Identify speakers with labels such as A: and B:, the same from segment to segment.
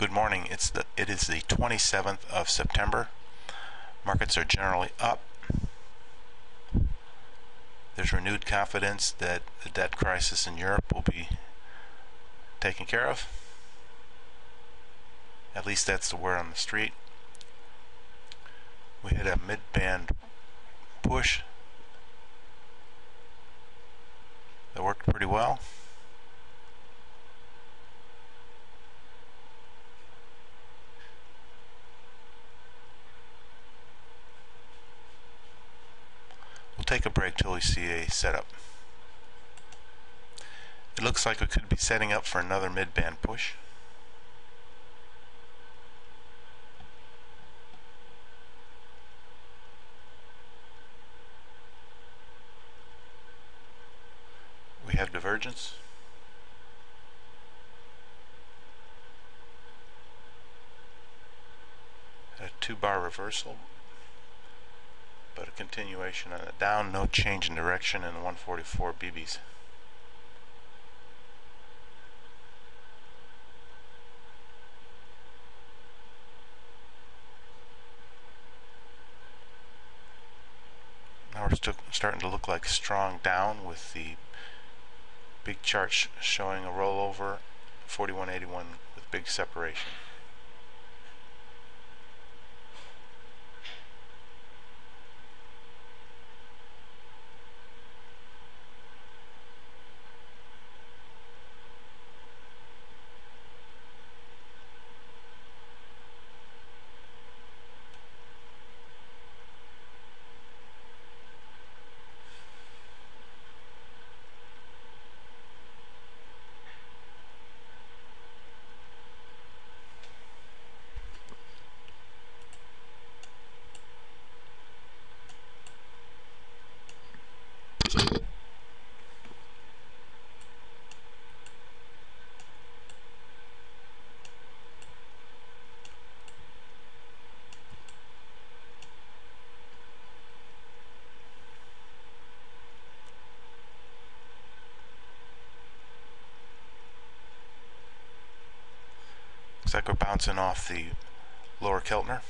A: Good morning. It is the 27th of September. Markets are generally up. There's renewed confidence that the debt crisis in Europe will be taken care of. At least that's the word on the street. We had a mid-band push that worked pretty well. We'll take a break till we see a setup. It looks like we could be setting up for another mid-band push. We have divergence. A 2-bar reversal, but a continuation on the down, no change in direction in the 144 BBs. Now we're starting to look like strong down with the big chart showing a rollover 4181 with big separation. Looks like we're bouncing off the lower Keltner.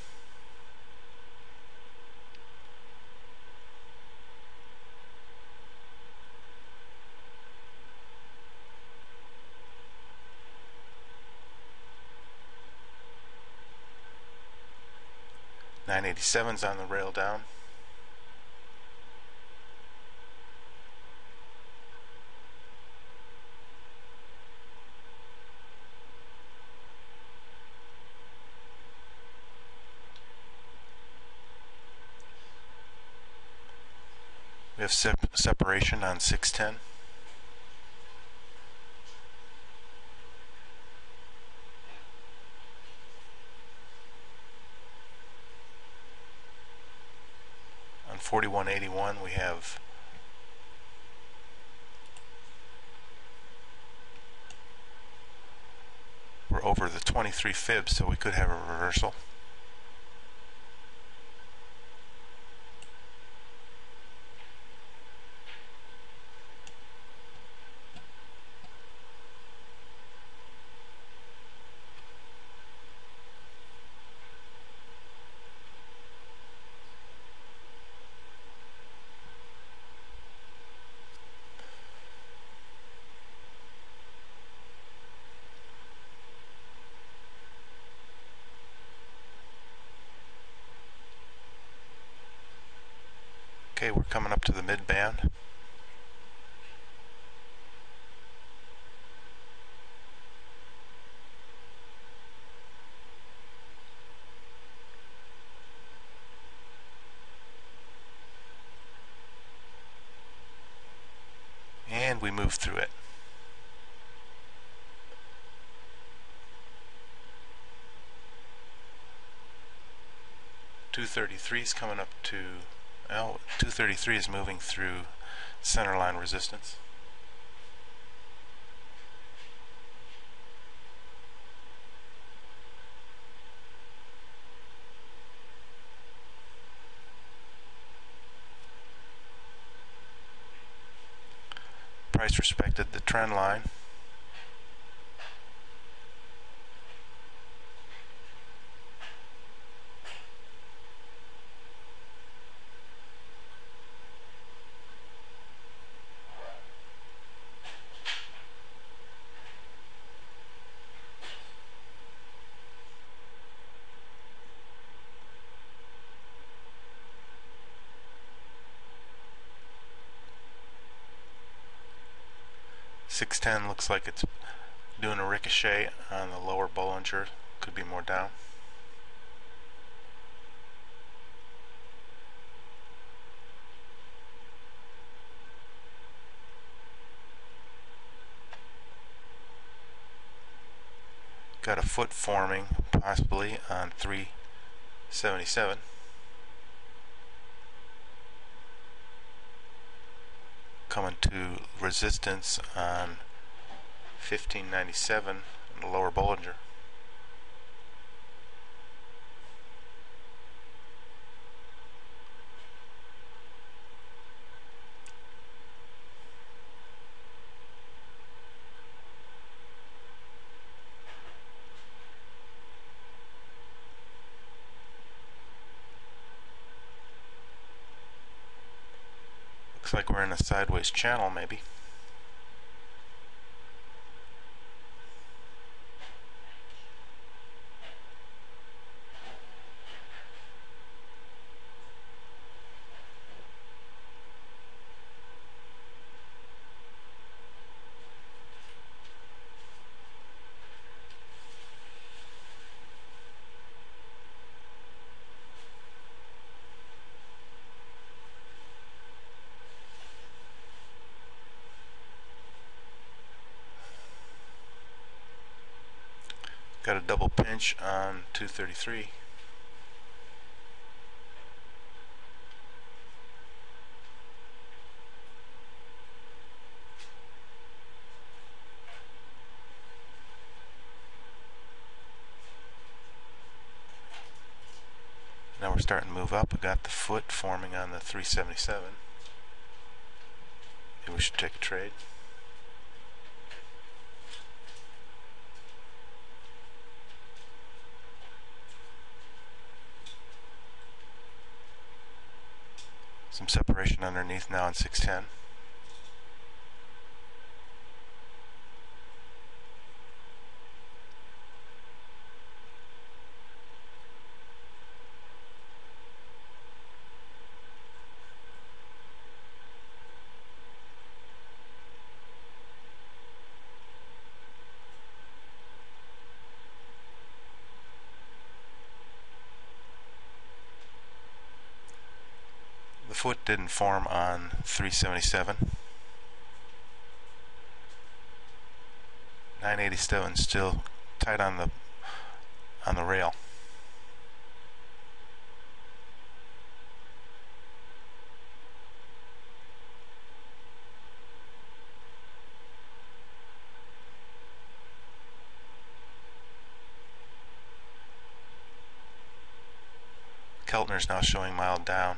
A: .987's on the rail down. We have separation on 610. On 4181 we're over the 23 fibs, so we could have a reversal. Okay, we're coming up to the mid-band. And we move through it. .233 is coming up to 233 is moving through centerline resistance. Price respected the trend line. 610 looks like it's doing a ricochet on the lower Bollinger. Could be more down. Got a foot forming possibly on 377. Coming to resistance on 1597 in the lower Bollinger. Looks like we're in a sideways channel maybe. Got a double pinch on 233. Now we're starting to move up. We got the foot forming on the 377. Maybe we should take a trade. Some separation underneath now on 610. The foot didn't form on 377. 987 still tight on the rail. Keltner's now showing mild down.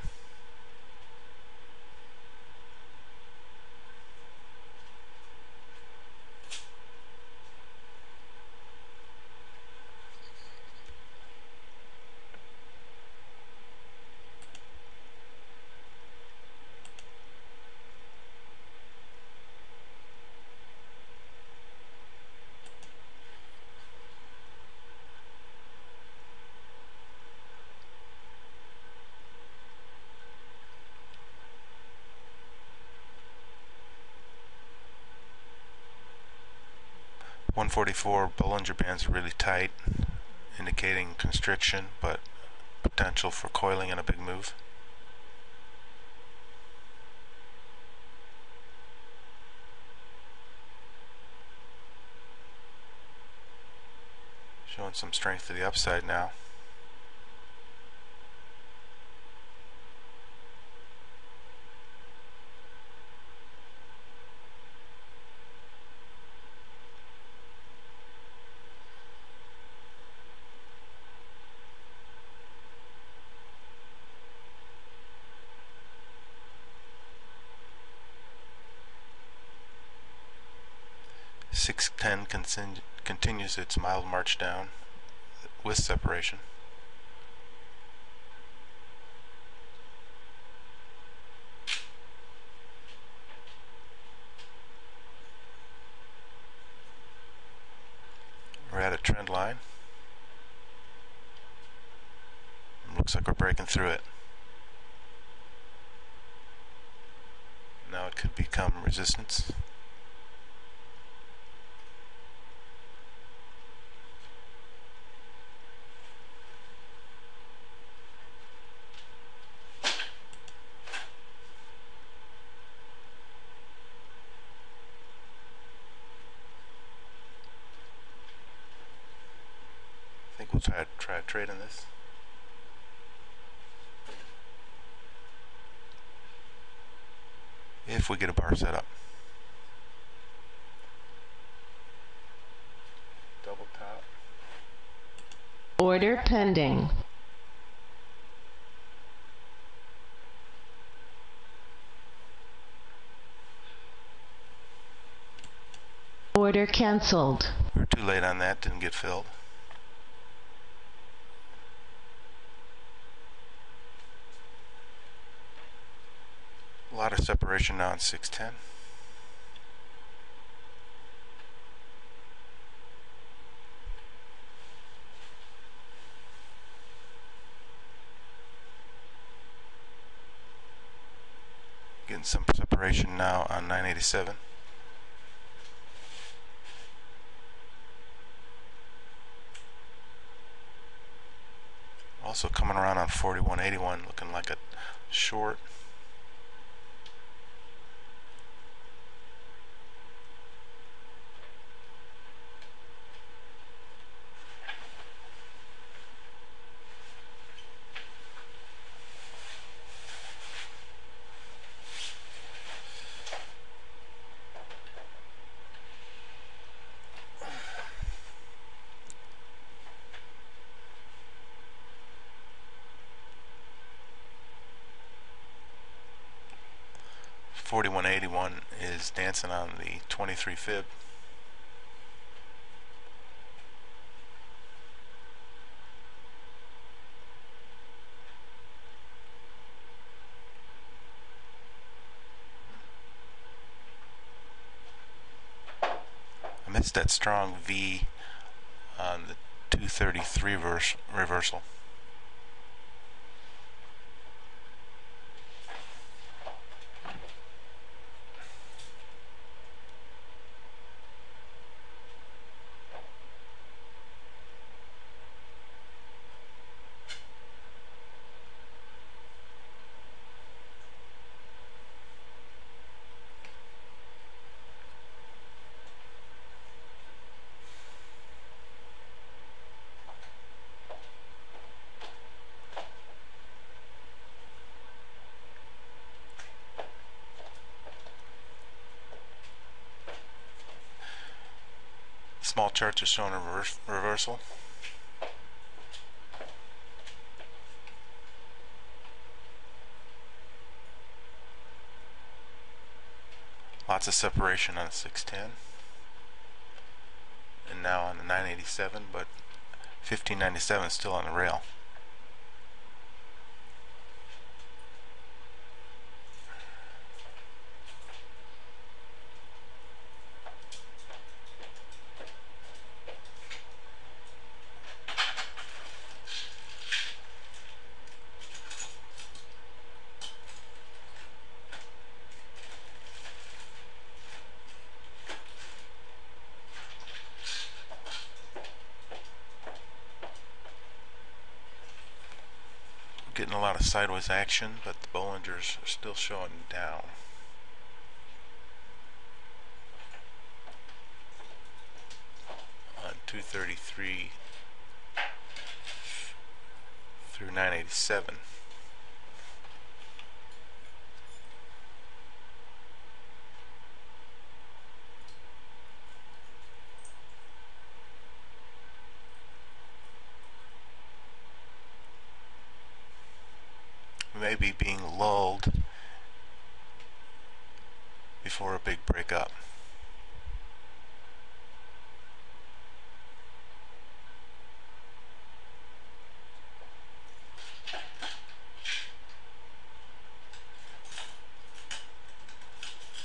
A: .144 Bollinger Bands are really tight, indicating constriction, but potential for coiling and a big move. Showing some strength to the upside now. .610 continues its mild march down with separation. We're at a trend line. Looks like we're breaking through it. Now it could become resistance. We'll try trading this. If we get a bar set up. Double top.
B: Order pending. Order canceled.
A: We were too late on that, didn't get filled. A lot of separation now in 610. Getting some separation now on 987. Also coming around on 4181, looking like a short. .4181 is dancing on the 23 fib. I missed that strong V on the 233 reversal. Small charts are showing a reversal. Lots of separation on the 610. And now on the 987, but 1597 is still on the rail. Getting a lot of sideways action, but the Bollingers are still showing down. On 233 through 987. Maybe being lulled before a big breakup.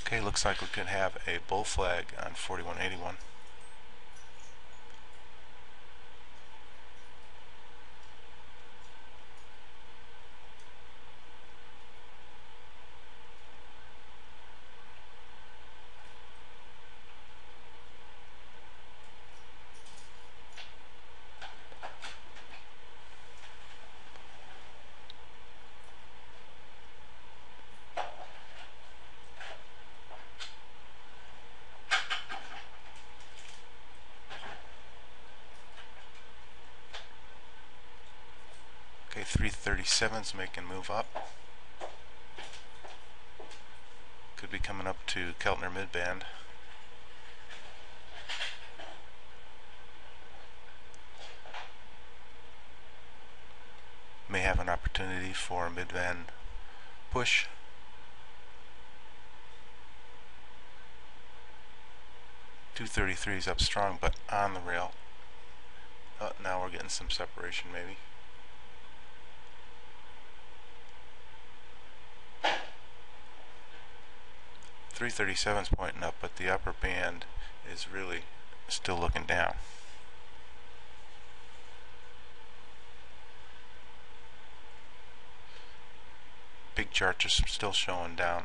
A: Okay, looks like we could have a bull flag on 4181. 337's making move up. Could be coming up to Keltner midband. May have an opportunity for a midband push. .233 is up strong, but on the rail. Oh, now we're getting some separation, maybe. .337's pointing up, but the upper band is really still looking down. Big chart just still showing down.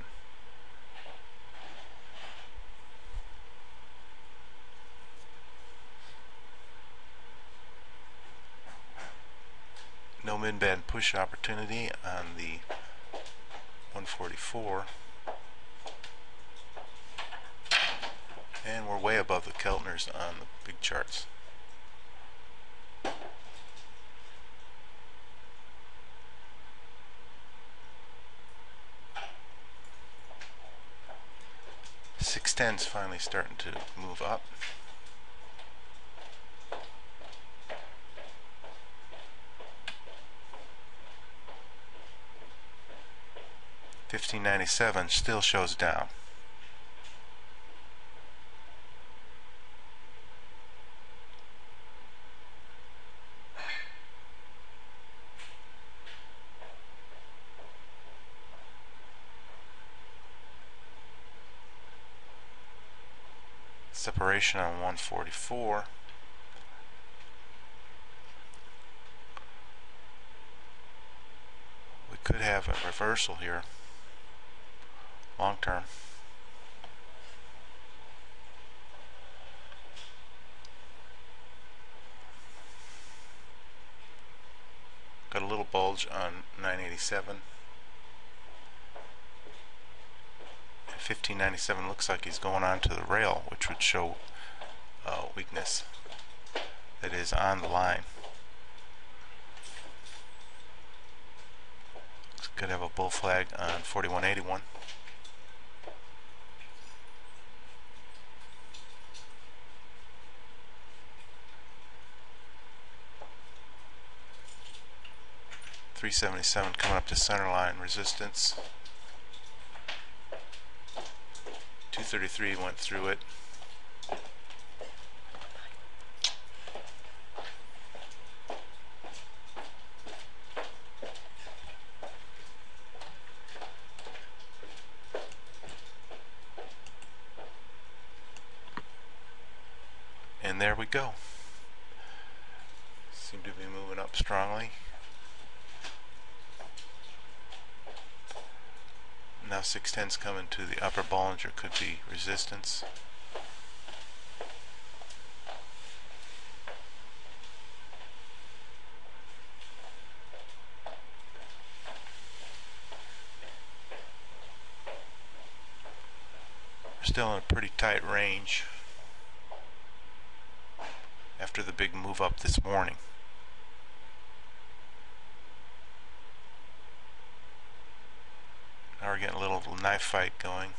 A: No mid-band push opportunity on the 144. And we're way above the Keltners on the big charts. .610's finally starting to move up. .1597 still shows down. Separation on 144. We could have a reversal here, long term. Got a little bulge on 987. 1597 looks like he's going on to the rail, which would show weakness that is on the line. Could have a bull flag on 4181. .377 coming up to center line resistance. 233 went through it. And there we go. Seem to be moving up strongly. Now 610's coming to the upper Bollinger, could be resistance. We're still in a pretty tight range after the big move up this morning. Now we're getting a little knife fight going.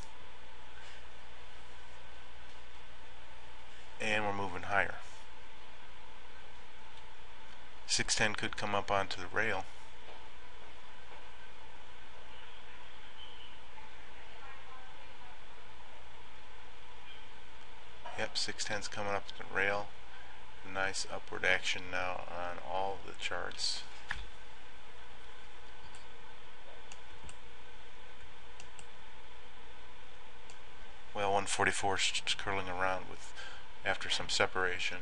A: And we're moving higher. 610 could come up onto the rail. Yep, 610's coming up to the rail. Nice upward action now on all of the charts. Well, 144 is curling around with after some separation.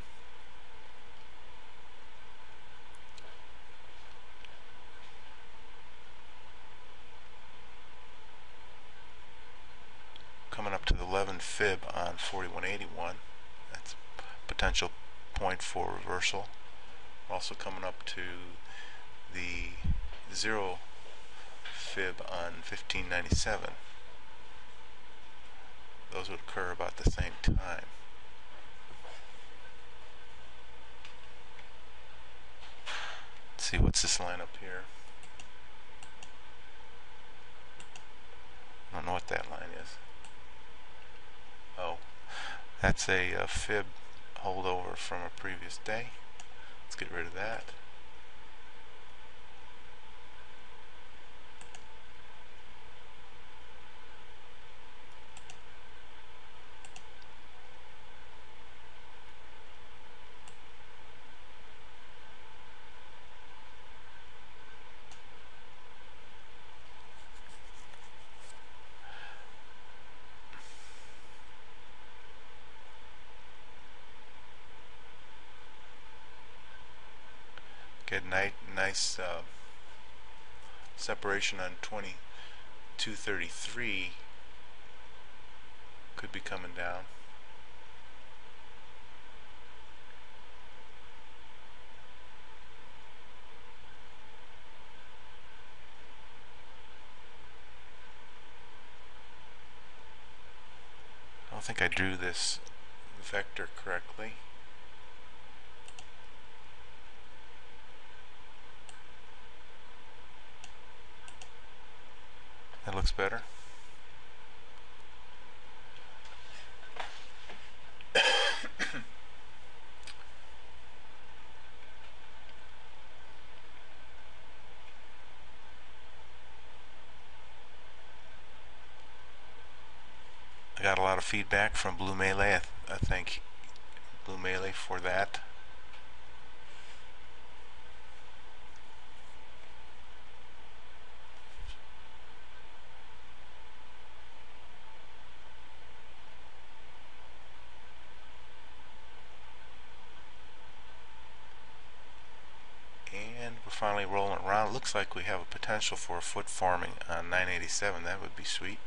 A: Coming up to the 11 fib on 4181. That's potential point for reversal. Also coming up to the 0 fib on 1597. Those would occur about the same time. Let's see, what's this line up here? I don't know what that line is. Oh, that's a fib holdover from a previous day. Let's get rid of that. Get nice separation on 2233. Could be coming down. I don't think I drew this vector correctly. That looks better. I got a lot of feedback from Blue Melee. I thank Blue Melee for that. And we're finally rolling around. It looks like we have a potential for a foot forming on 987. That would be sweet.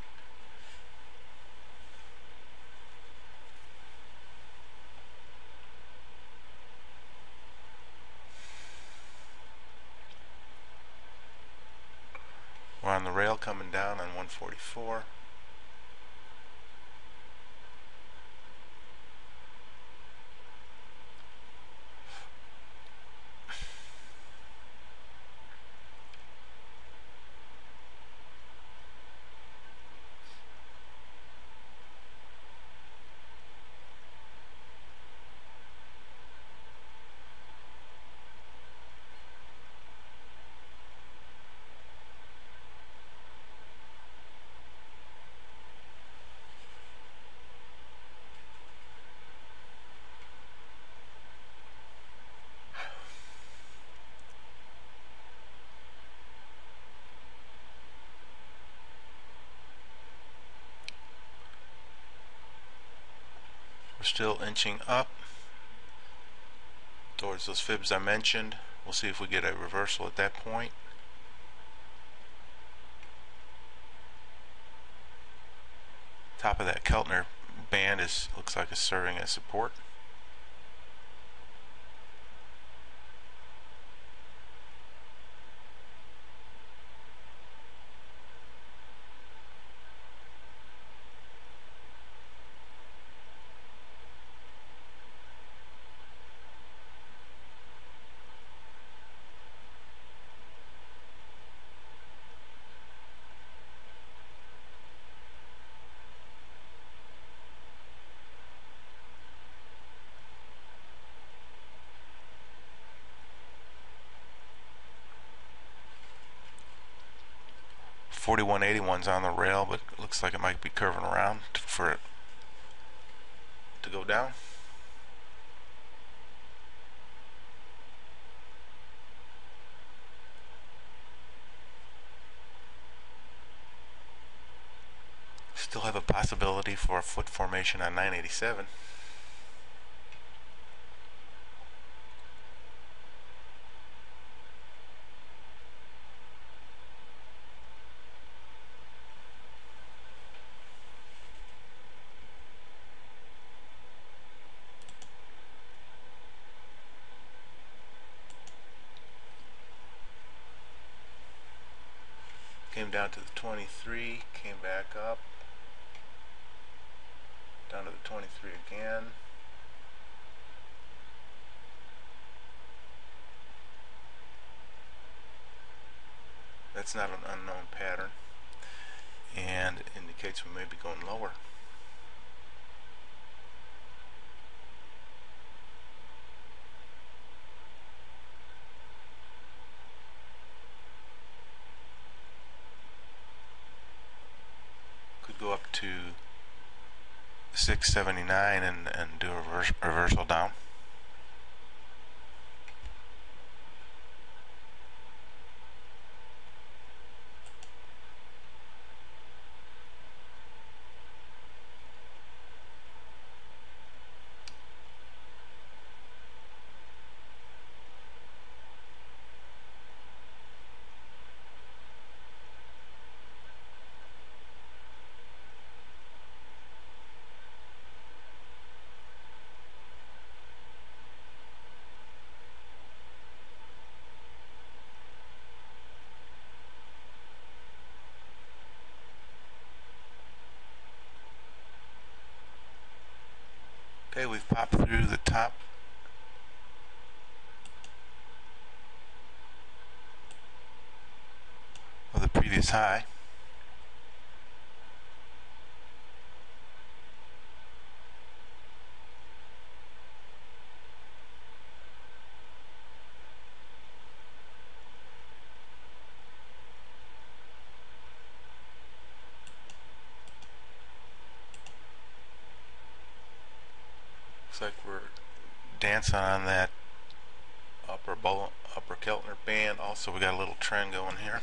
A: We're on the rail coming down on 144. We're still inching up towards those fibs I mentioned. We'll see if we get a reversal at that point. Top of that Keltner band looks like it's serving as support. .4181's on the rail, but it looks like it might be curving around for it to go down. Still have a possibility for a foot formation on 987. Came down to the 23, came back up, down to the 23 again. That's not an unknown pattern, and it indicates we may be going lower. Could go up to 679 and do a reversal down. Okay, we've popped through the top of the previous high. Looks like we're dancing on that upper Keltner band. Also, we got a little trend going here.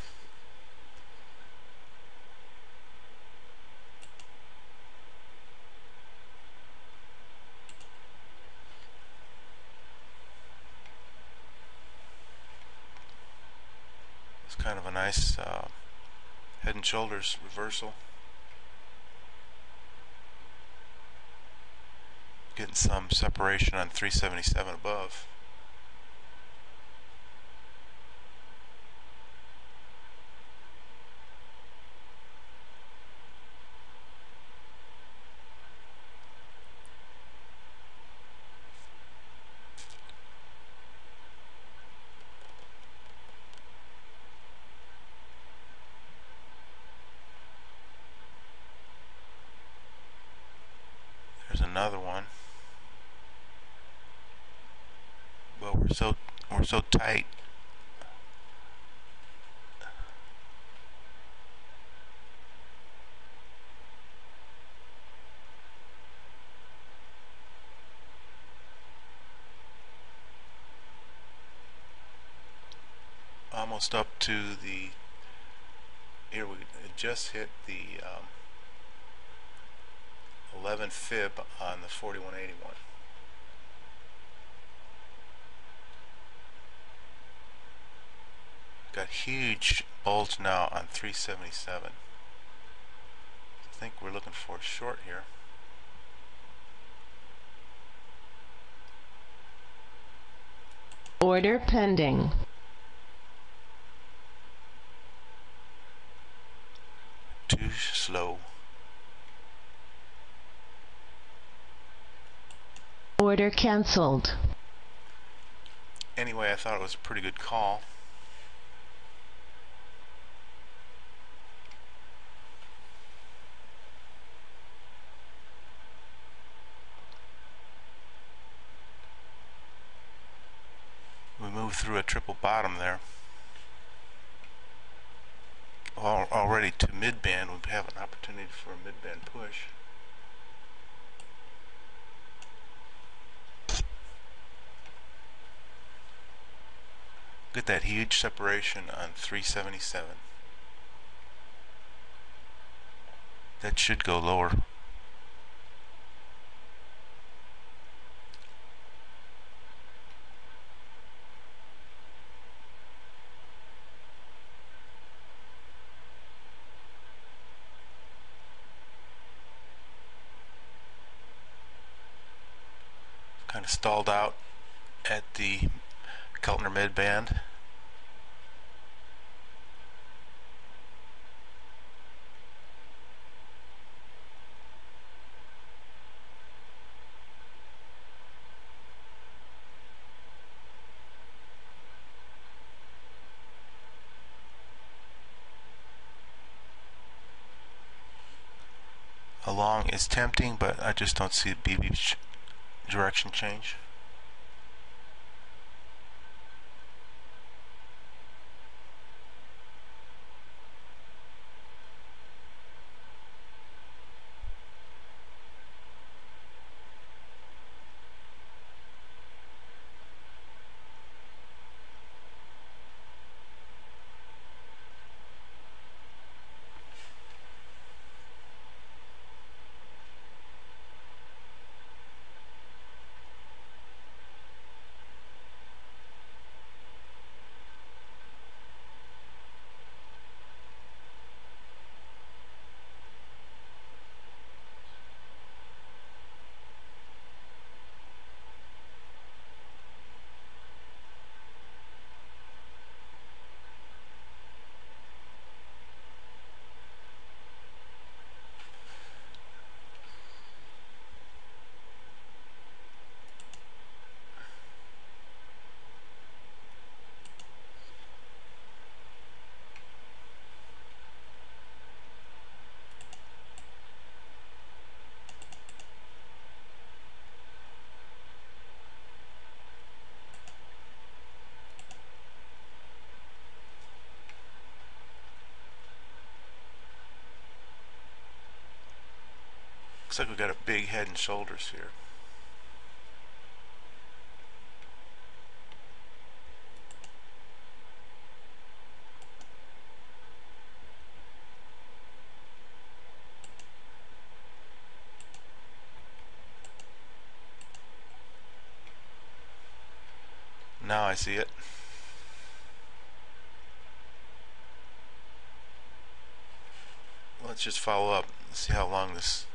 A: It's kind of a nice head and shoulders reversal. Getting some separation on 377 above. There's another one. Well, we're so tight. Almost up to the, here we just hit the 11 fib on the 4181. Got huge bulge now on 377. I think we're looking for a short here.
B: Order pending.
A: Too slow.
B: Order cancelled.
A: Anyway, I thought it was a pretty good call. We moved through a triple bottom there. Already to mid-band, we have an opportunity for a mid-band push. Get that huge separation on 377. That should go lower. Kind of stalled out at the Keltner mid-band. long is tempting, but I just don't see BB's direction change. Looks like we got a big head and shoulders here. Now I see it. Let's just follow up and see how long this.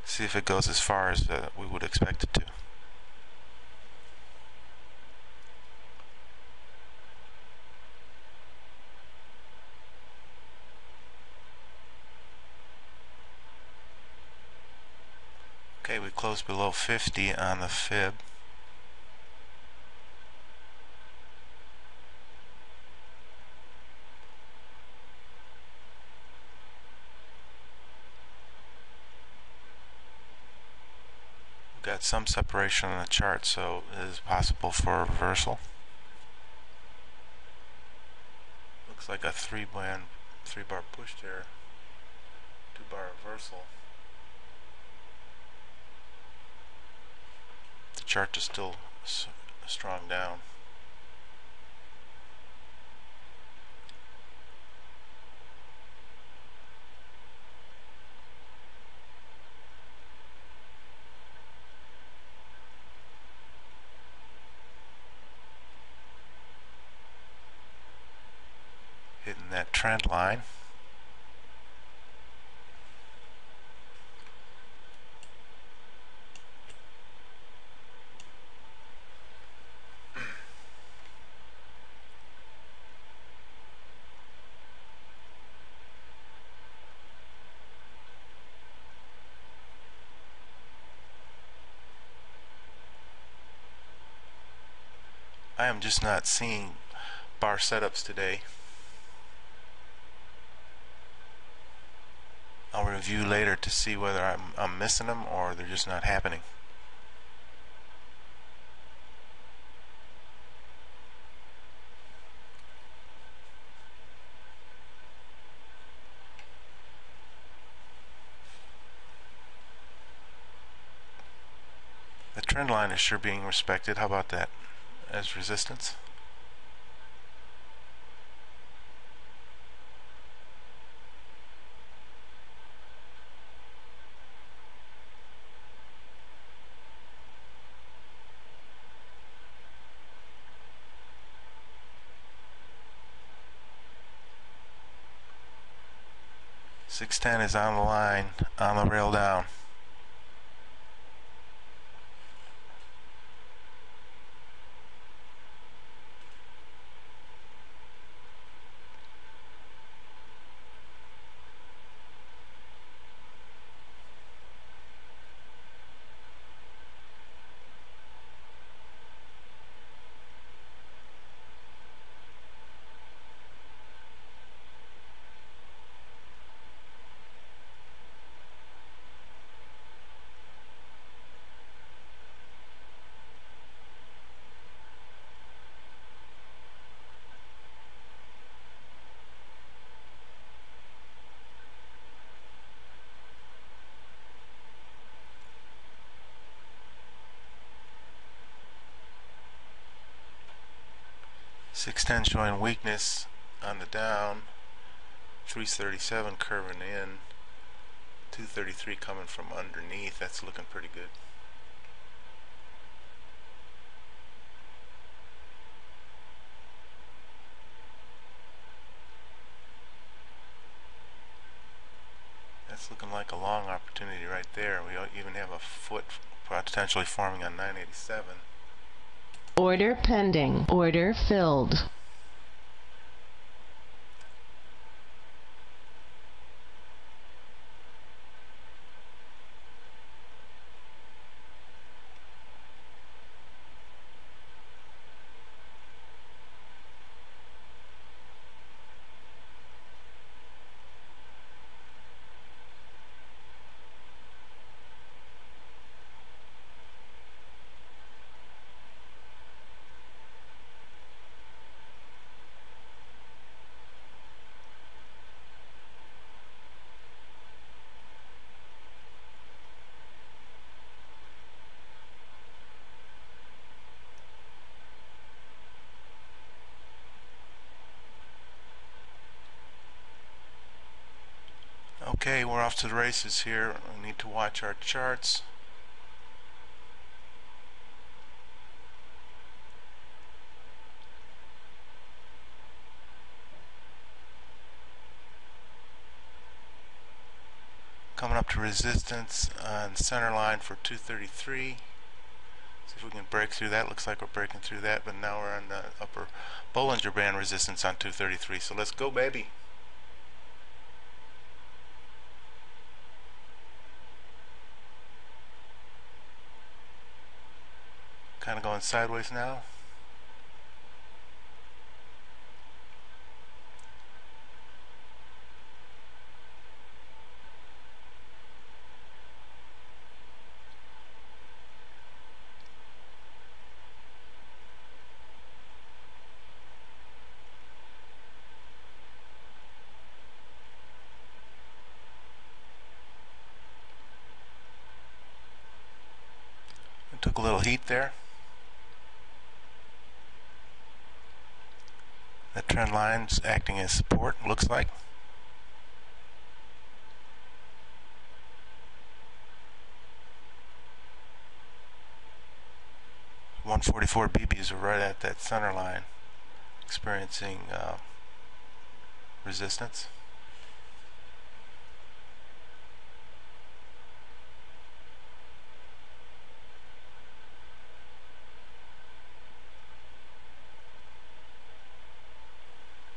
A: See if it goes as far as we would expect it to. Okay, we closed below 50 on the fib. Got some separation on the chart, so it is possible for a reversal. Looks like a three-bar push there, 2-bar reversal. The chart is still strong down. Hitting that trend line. I am just not seeing bar setups today. I'll review later to see whether I'm missing them or they're just not happening. The trend line is sure being respected. How about that as resistance? .610 is on the line, on the rail down. 610 showing weakness on the down, 337 curving in, 233 coming from underneath. That's looking pretty good. That's looking like a long opportunity right there. We even have a foot potentially forming on 987.
B: Order pending. Order filled.
A: Okay, we're off to the races here. We need to watch our charts. Coming up to resistance on center line for 233. See if we can break through that. Looks like we're breaking through that, but now we're on the upper Bollinger Band resistance on 233. So let's go, baby. Kind of going sideways now. It took a little heat there. That trend line's acting as support, looks like. .144 BBs are right at that center line, experiencing resistance.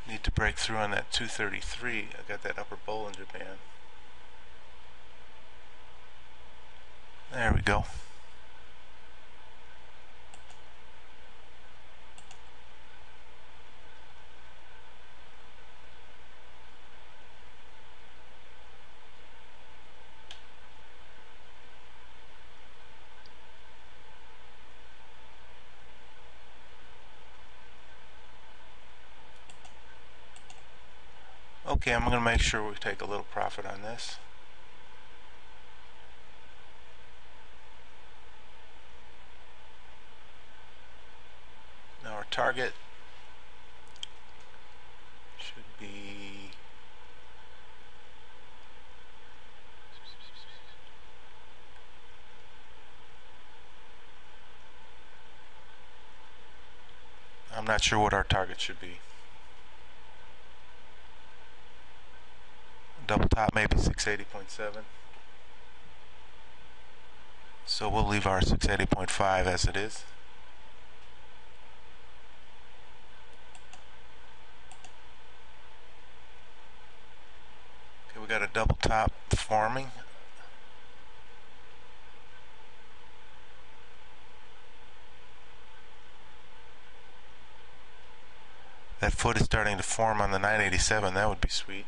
A: Need to break through on that 233. I got that upper Bollinger Band. There we go. Okay, I'm going to make sure we take a little profit on this. Now our target should be I'm not sure what our target should be. Double top maybe 680.7. So we'll leave our 680.5 as it is. Okay, we got a double top forming. That foot is starting to form on the 987. That would be sweet.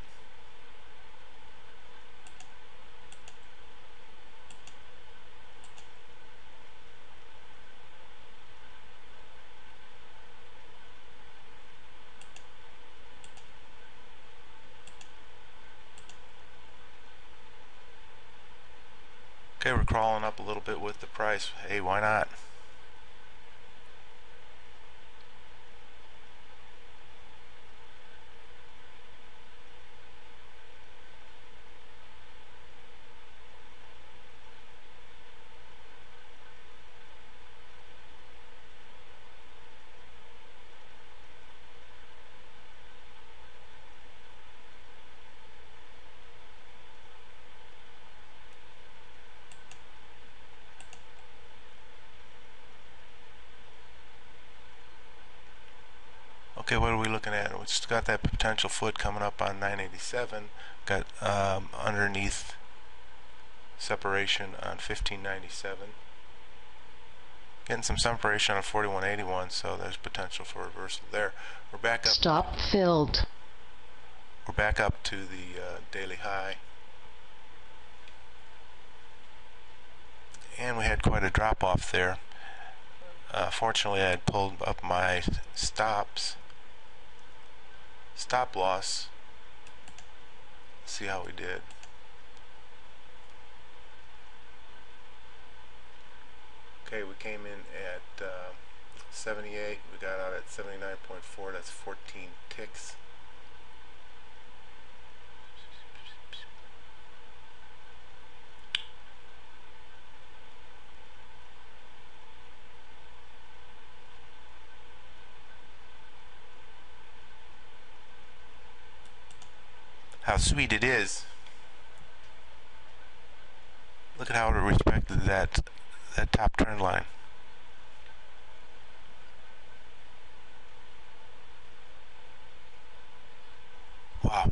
A: Okay, we're crawling up a little bit with the price. Hey, why not? Okay, what are we looking at? We just got that potential foot coming up on 987. Got underneath separation on 1597. Getting some separation on 4181, so there's potential for reversal there. We're back up.
B: Stop filled.
A: We're back up to the daily high. And we had quite a drop off there. Fortunately, I had pulled up my stop loss. See how we did. Okay, we came in at 78. We got out at 79.4. That's 14 ticks. How sweet it is. Look at how it respected that top trend line. Wow.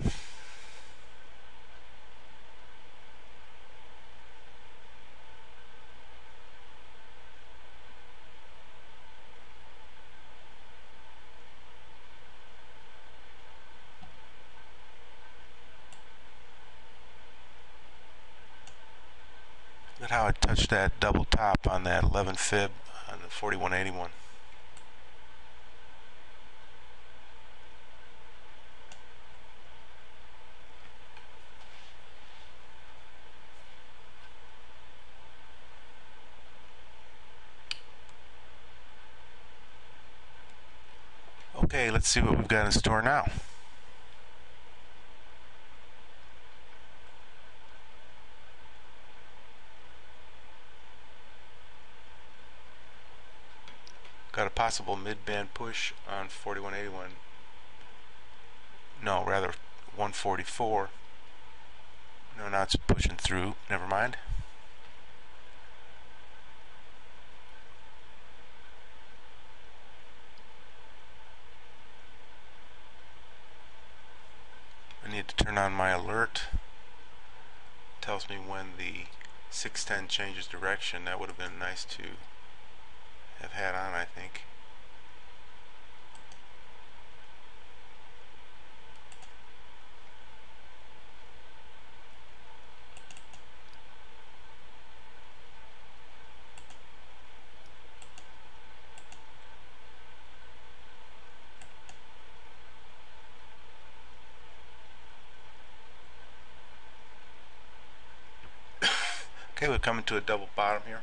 A: Look at how it touched that double top on that 11 fib on the 4181. Okay, let's see what we've got in store now. Got a possible mid-band push on 4181. No, rather 144. No, now it's pushing through. Never mind. I need to turn on my alert. Tells me when the 610 changes direction. That would have been nice to have had on, I think. Okay, we're coming to a double bottom here.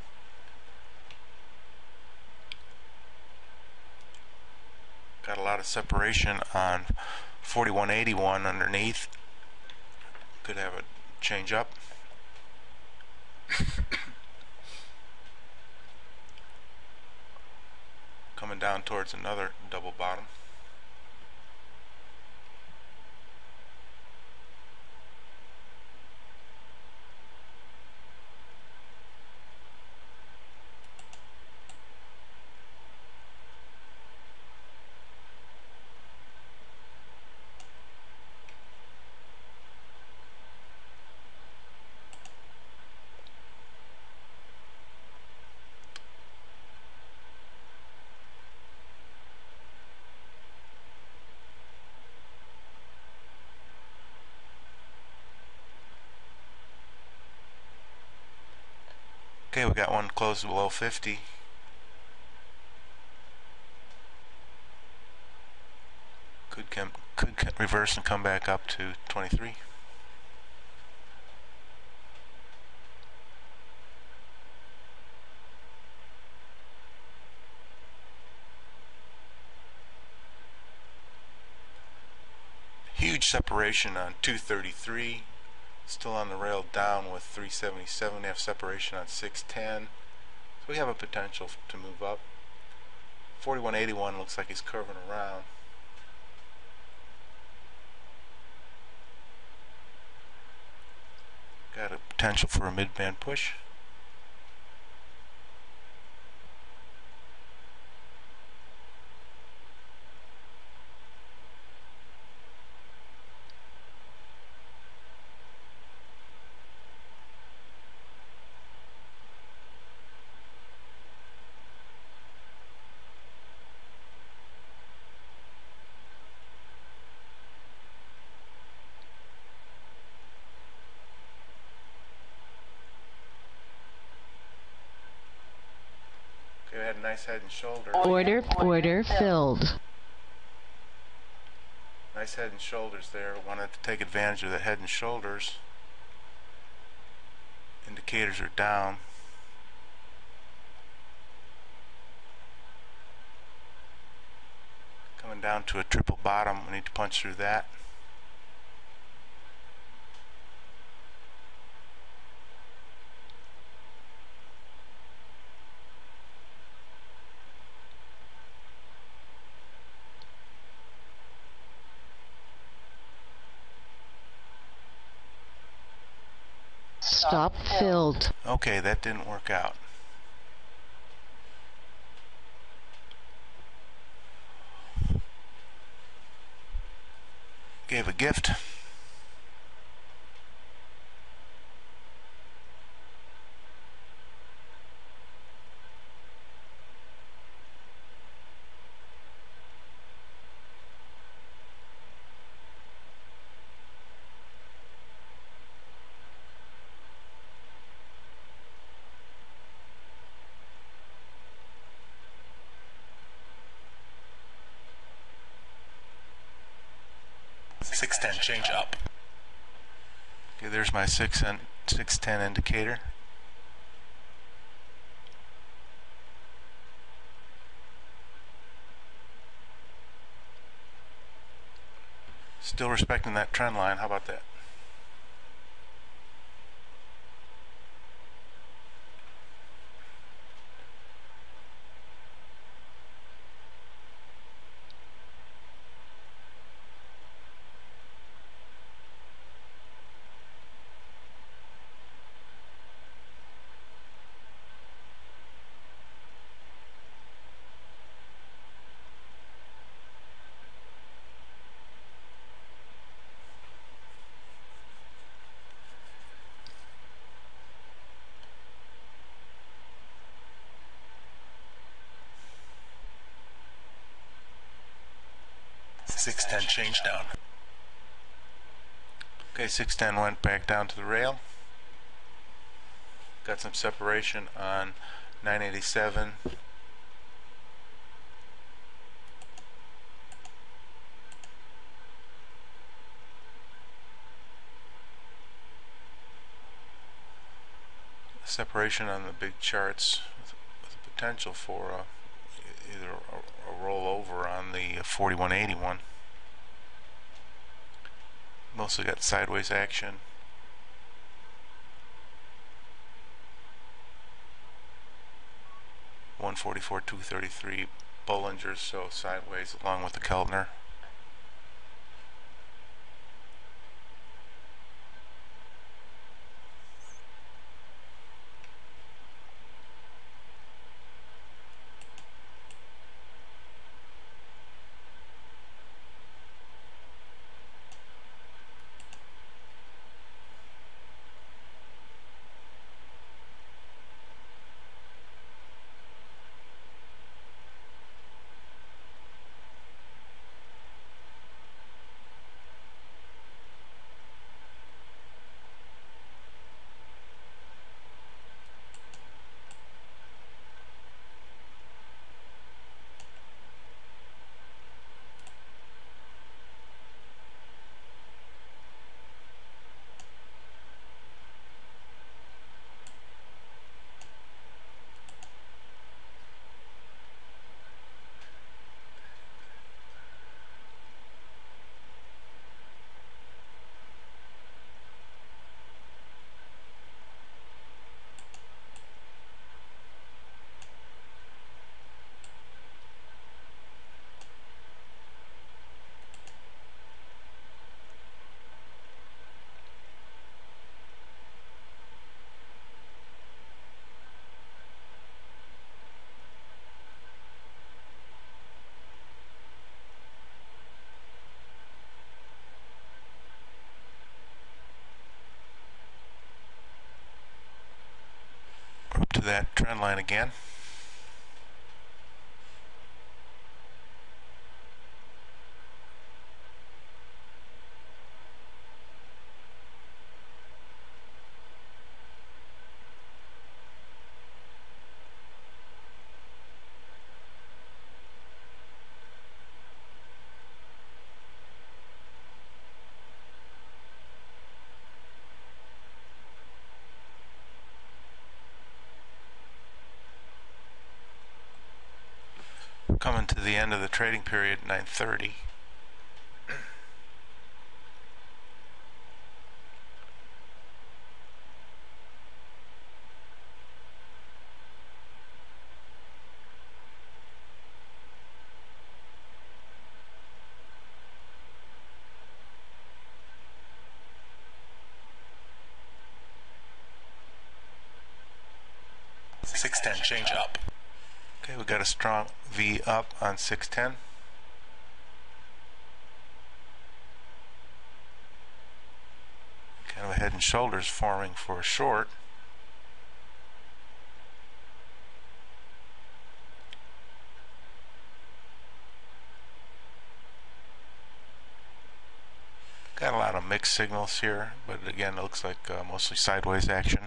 A: Got a lot of separation on 4181 underneath. Could have a change up. Coming down towards another double bottom. Okay, we got one close below 50. Could reverse and come back up to 23. Huge separation on 233. Still on the rail down with 377. They have separation on 610. So we have a potential to move up. 4181 looks like he's curving around. Got a potential for a mid-band push. nice head and shoulders.
B: Order filled.
A: Nice head and shoulders there. Wanted to take advantage of the head and shoulders. Indicators are down. Coming down to a triple bottom. We need to punch through that.
B: Stop filled.
A: Okay, that didn't work out. Gave a gift. $6.10 change up. Okay, there's my 610 indicator. Still respecting that trend line. How about that? $6.10 change down. Okay, 610 went back down to the rail. Got some separation on 987. Separation on the big charts with a potential for either a rollover on the 4181. Mostly got sideways action. $144.233 Bollingers, so sideways along with the Keltner. Up to that trend line again. coming to the end of the trading period at 9:30. $6.10 change up. Okay, we got a strong V up on 610. Kind of a head and shoulders forming for a short. Got a lot of mixed signals here, but again, it looks like mostly sideways action.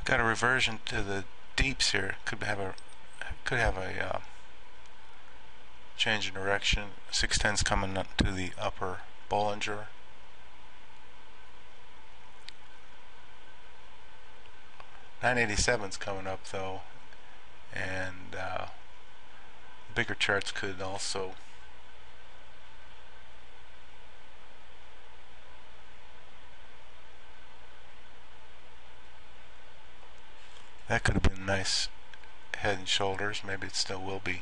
A: Got a reversion to the deeps here. Could have a change in direction. 610's coming up to the upper Bollinger. $9.87's coming up though, and bigger charts could also that could have been nice head and shoulders. Maybe it still will be.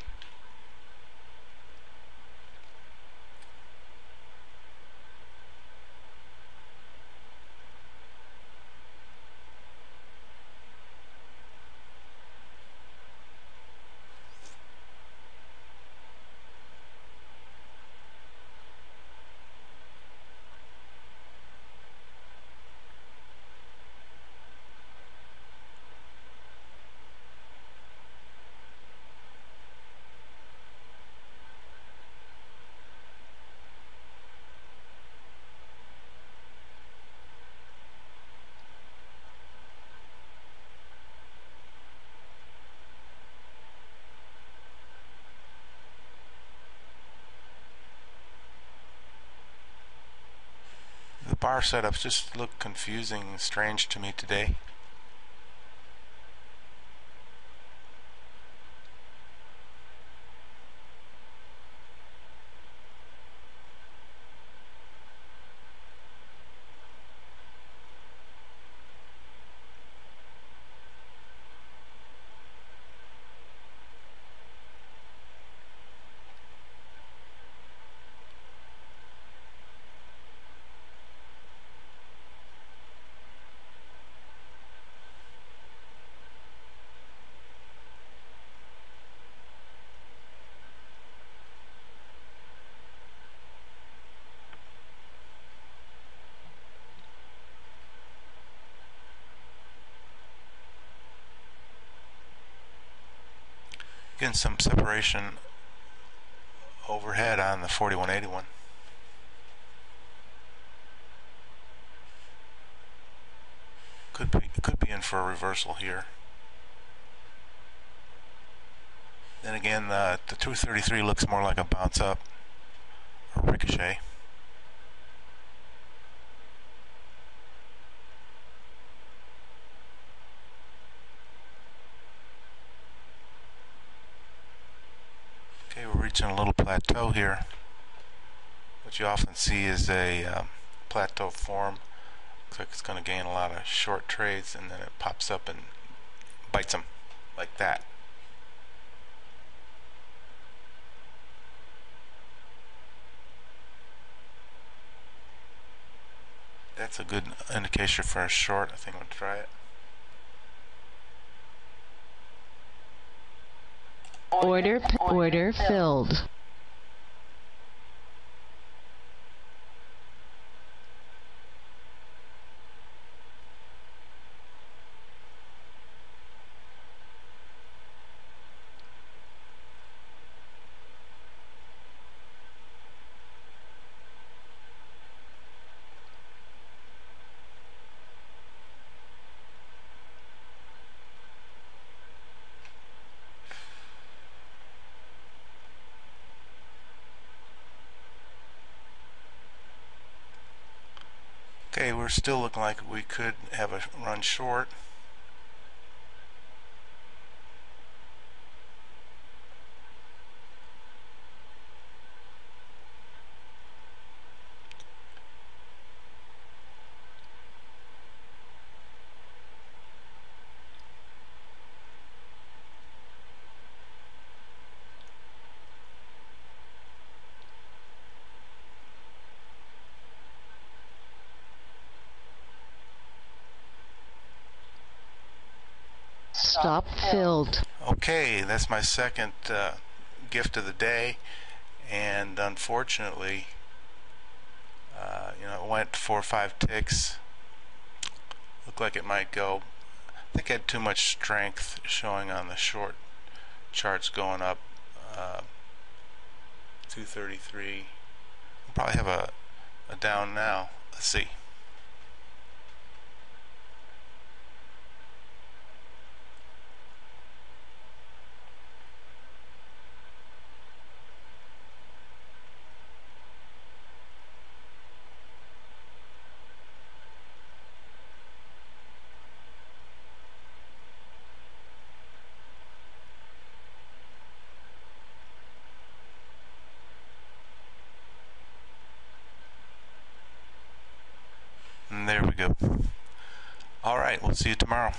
A: The bar setups just look confusing and strange to me today. Getting some separation overhead on the 4181. Could be in for a reversal here. Then again, the 233 looks more like a bounce up or ricochet. reaching a little plateau here. What you often see is a plateau form. Looks like it's going to gain a lot of short trades, and then it pops up and bites them like that. That's a good indication for a short. I think I'm going to try it.
B: Order filled.
A: Okay, we're still looking like we could have a run short.
B: Stop filled.
A: Okay, that's my second gift of the day, and unfortunately, it went 4 or 5 ticks. Looked like it might go. I think I had too much strength showing on the short charts going up. 233. We'll probably have a down now. Let's see. And there we go. All right, we'll see you tomorrow.